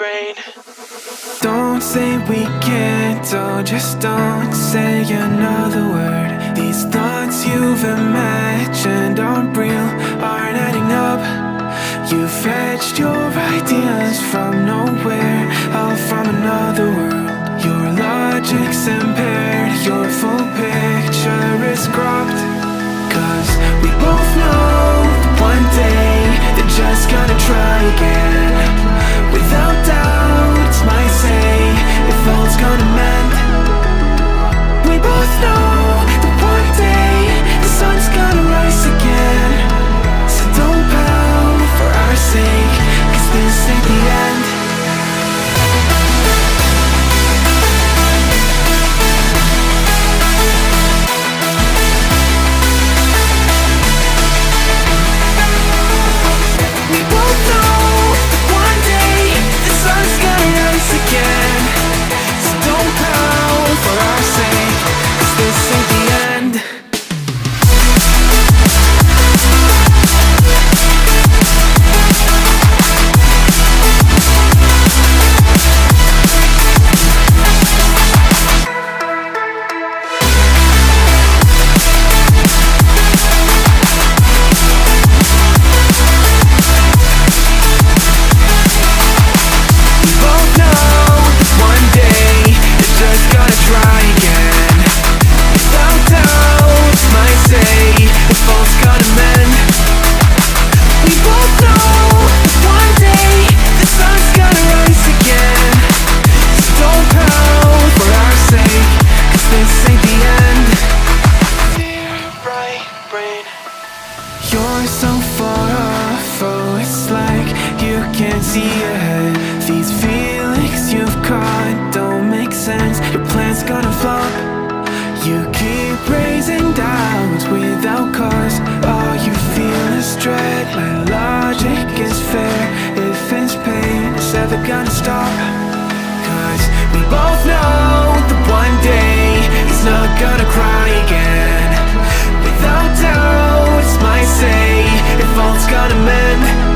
brain. Don't say we can't, oh, just don't say another word. These thoughts you've imagined aren't real, aren't adding up. You fetched your ideas from nowhere, all from another world. Your logic's impaired, your full picture is cropped. Cause we both know that one day they're just gonna try again. Without doubt, it's my say if all's gonna mend. We both know that one day the sun's gonna rise again. So don't pout for our sake, cause this ain't the end. We both know that one day the sun's gonna rise again. So don't pout for our sake, cause this ain't the end. We both know that one day they're just gonna try again. Without doubt, it's my say if all's gonna mend. We both know that one day the sun's gonna rise again. So don't pout for our sake, cause this ain't the end. Dear right brain. You're so far off, oh, it's like you can't see ahead. These feelings you've caught don't make sense, your plan's gonna flop. You keep raising doubts without cause, all you feel is dread. My logic is fair, if it's pain, it's ever gonna stop. Cause we both know that one day he's not gonna cry again. Without doubt, it's my say if all's gonna mend.